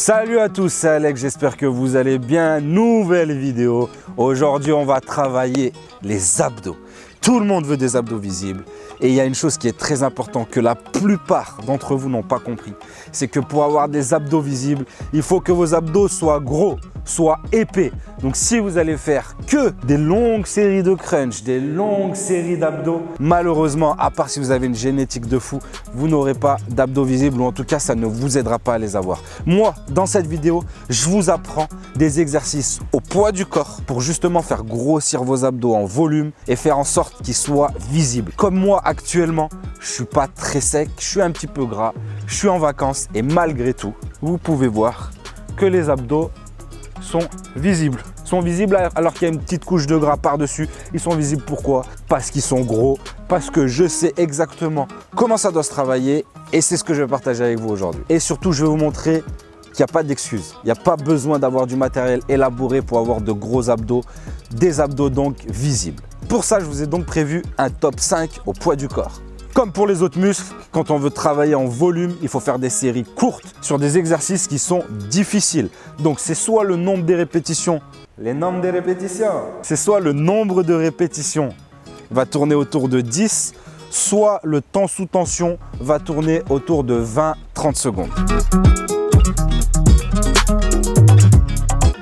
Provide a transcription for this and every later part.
Salut à tous, c'est Alex, j'espère que vous allez bien. Nouvelle vidéo. Aujourd'hui, on va travailler les abdos. Tout le monde veut des abdos visibles. Et il y a une chose qui est très importante que la plupart d'entre vous n'ont pas compris. C'est que pour avoir des abdos visibles, il faut que vos abdos soient gros, soient épais. Donc si vous allez faire que des longues séries de crunch, des longues séries d'abdos, malheureusement, à part si vous avez une génétique de fou, vous n'aurez pas d'abdos visibles ou en tout cas, ça ne vous aidera pas à les avoir. Moi, dans cette vidéo, je vous apprends des exercices au poids du corps pour justement faire grossir vos abdos en volume et faire en sorte qu'ils soient visibles. Comme moi, actuellement, je ne suis pas très sec, je suis un petit peu gras, je suis en vacances et malgré tout, vous pouvez voir que les abdos sont visibles. Alors qu'il y a une petite couche de gras par-dessus. Ils sont visibles pourquoi? Parce qu'ils sont gros, parce que je sais exactement comment ça doit se travailler et c'est ce que je vais partager avec vous aujourd'hui. Et surtout, je vais vous montrer qu'il n'y a pas d'excuse. Il n'y a pas besoin d'avoir du matériel élaboré pour avoir de gros abdos, des abdos donc visibles. Pour ça, je vous ai donc prévu un top 5 au poids du corps. Comme pour les autres muscles, quand on veut travailler en volume, il faut faire des séries courtes sur des exercices qui sont difficiles. Donc c'est soit le nombre des répétitions, c'est soit le nombre de répétitions va tourner autour de 10, soit le temps sous tension va tourner autour de 20-30 secondes.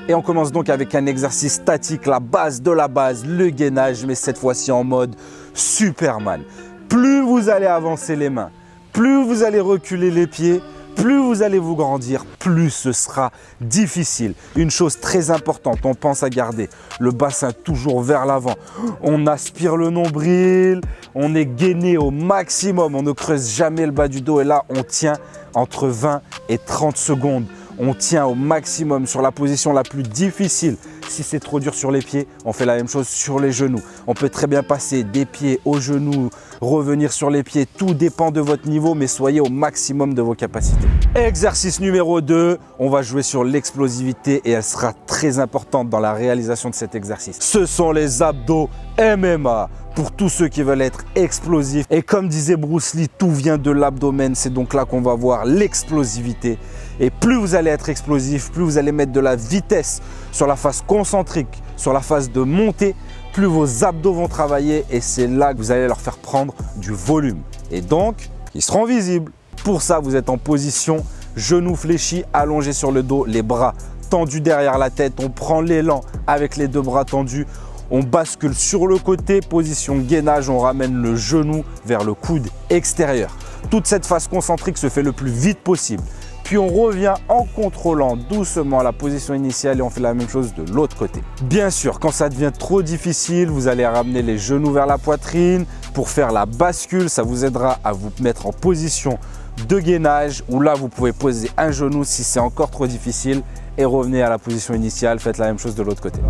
Et on commence donc avec un exercice statique, la base de la base, le gainage, mais cette fois-ci en mode Superman. Plus vous allez avancer les mains, plus vous allez reculer les pieds, plus vous allez vous grandir, plus ce sera difficile. Une chose très importante, on pense à garder le bassin toujours vers l'avant. On aspire le nombril, on est gainé au maximum, on ne creuse jamais le bas du dos et là on tient entre 20 et 30 secondes. On tient au maximum sur la position la plus difficile. Si c'est trop dur sur les pieds, on fait la même chose sur les genoux. On peut très bien passer des pieds aux genoux, revenir sur les pieds. Tout dépend de votre niveau, mais soyez au maximum de vos capacités. Exercice numéro 2, on va jouer sur l'explosivité et elle sera très importante dans la réalisation de cet exercice. Ce sont les abdos MMA. Pour tous ceux qui veulent être explosifs. Et comme disait Bruce Lee, tout vient de l'abdomen. C'est donc là qu'on va voir l'explosivité. Et plus vous allez être explosif, plus vous allez mettre de la vitesse sur la phase concentrique, sur la phase de montée, plus vos abdos vont travailler et c'est là que vous allez leur faire prendre du volume. Et donc, ils seront visibles. Pour ça, vous êtes en position genoux fléchis, allongés sur le dos, les bras tendus derrière la tête. On prend l'élan avec les deux bras tendus. On bascule sur le côté, position gainage, on ramène le genou vers le coude extérieur. Toute cette phase concentrique se fait le plus vite possible. Puis on revient en contrôlant doucement la position initiale et on fait la même chose de l'autre côté. Bien sûr, quand ça devient trop difficile, vous allez ramener les genoux vers la poitrine. Pour faire la bascule, ça vous aidera à vous mettre en position de gainage où là vous pouvez poser un genou si c'est encore trop difficile et revenez à la position initiale, faites la même chose de l'autre côté.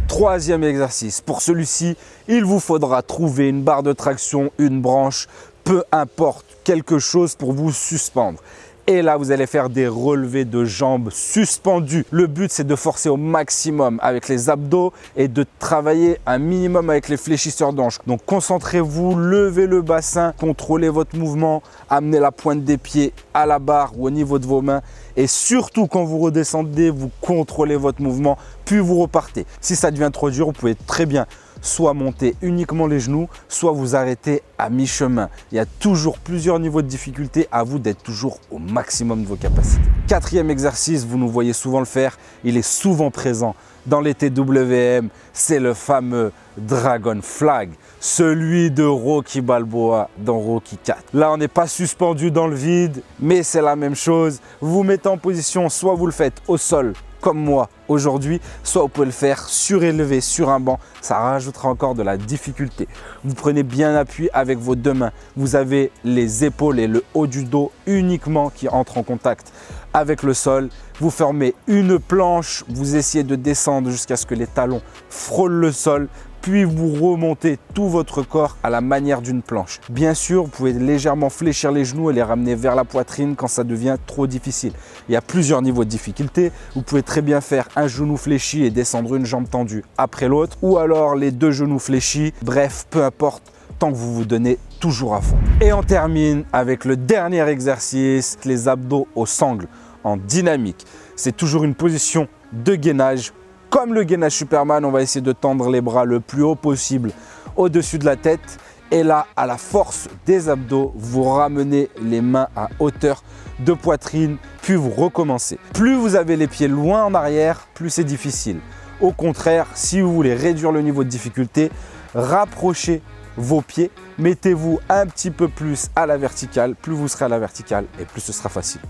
Troisième exercice, pour celui-ci, il vous faudra trouver une barre de traction, une branche, peu importe, quelque chose pour vous suspendre. Et là, vous allez faire des relevés de jambes suspendus. Le but, c'est de forcer au maximum avec les abdos et de travailler un minimum avec les fléchisseurs d'hanches. Donc, concentrez-vous, levez le bassin, contrôlez votre mouvement, amenez la pointe des pieds à la barre ou au niveau de vos mains. Et surtout, quand vous redescendez, vous contrôlez votre mouvement, puis vous repartez. Si ça devient trop dur, vous pouvez très bien soit monter uniquement les genoux, soit vous arrêter à mi-chemin. Il y a toujours plusieurs niveaux de difficulté, à vous d'être toujours au maximum de vos capacités. Quatrième exercice, vous nous voyez souvent le faire, il est souvent présent dans les TWM, c'est le fameux Dragon Flag, celui de Rocky Balboa dans Rocky 4. Là, on n'est pas suspendu dans le vide, mais c'est la même chose. Vous vous mettez en position, soit vous le faites au sol, comme moi aujourd'hui, soit vous pouvez le faire surélevé sur un banc, ça rajoutera encore de la difficulté. Vous prenez bien appui avec vos deux mains, vous avez les épaules et le haut du dos uniquement qui entrent en contact avec le sol. Vous formez une planche, vous essayez de descendre jusqu'à ce que les talons frôlent le sol, puis vous remontez tout votre corps à la manière d'une planche. Bien sûr, vous pouvez légèrement fléchir les genoux et les ramener vers la poitrine quand ça devient trop difficile. Il y a plusieurs niveaux de difficulté. Vous pouvez très bien faire un genou fléchi et descendre une jambe tendue après l'autre, ou alors les deux genoux fléchis. Bref, peu importe, tant que vous vous donnez toujours à fond. Et on termine avec le dernier exercice, les abdos au sangle en dynamique. c'est toujours une position de gainage. Comme le gainage Superman, on va essayer de tendre les bras le plus haut possible au-dessus de la tête. Et là, à la force des abdos, vous ramenez les mains à hauteur de poitrine, puis vous recommencez. Plus vous avez les pieds loin en arrière, plus c'est difficile. Au contraire, si vous voulez réduire le niveau de difficulté, rapprochez vos pieds, mettez-vous un petit peu plus à la verticale. Plus vous serez à la verticale et plus ce sera facile.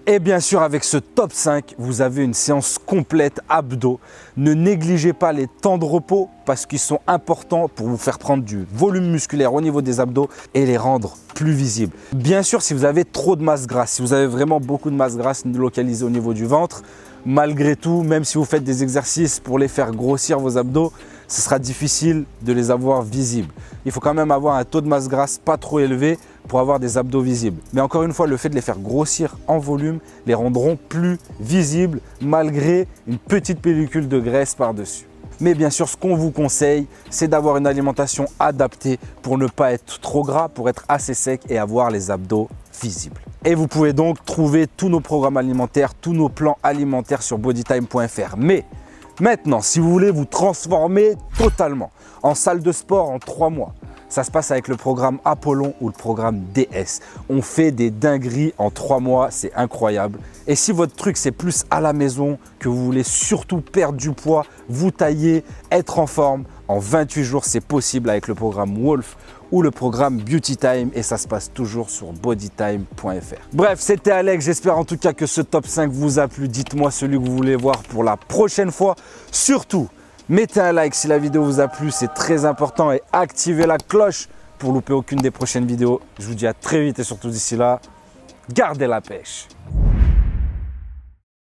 Et bien sûr, avec ce top 5, vous avez une séance complète abdos. Ne négligez pas les temps de repos parce qu'ils sont importants pour vous faire prendre du volume musculaire au niveau des abdos et les rendre plus visibles. Bien sûr, si vous avez trop de masse grasse, si vous avez vraiment beaucoup de masse grasse localisée au niveau du ventre, malgré tout, même si vous faites des exercices pour les faire grossir vos abdos, ce sera difficile de les avoir visibles. Il faut quand même avoir un taux de masse grasse pas trop élevé pour avoir des abdos visibles. Mais encore une fois, le fait de les faire grossir en volume les rendront plus visibles malgré une petite pellicule de graisse par-dessus. Mais bien sûr, ce qu'on vous conseille, c'est d'avoir une alimentation adaptée pour ne pas être trop gras, pour être assez sec et avoir les abdos visibles. Et vous pouvez donc trouver tous nos programmes alimentaires, tous nos plans alimentaires sur bodytime.fr. Mais maintenant, si vous voulez vous transformer totalement en salle de sport en 3 mois, ça se passe avec le programme Apollon ou le programme DS. On fait des dingueries en 3 mois, c'est incroyable. Et si votre truc c'est plus à la maison, que vous voulez surtout perdre du poids, vous tailler, être en forme, en 28 jours c'est possible avec le programme Wolf ou le programme Beauty Time et ça se passe toujours sur bodytime.fr. Bref, c'était Alex, j'espère en tout cas que ce top 5 vous a plu. Dites-moi celui que vous voulez voir pour la prochaine fois. Surtout, mettez un like si la vidéo vous a plu, c'est très important et activez la cloche pour louper aucune des prochaines vidéos. Je vous dis à très vite et surtout d'ici là, gardez la pêche.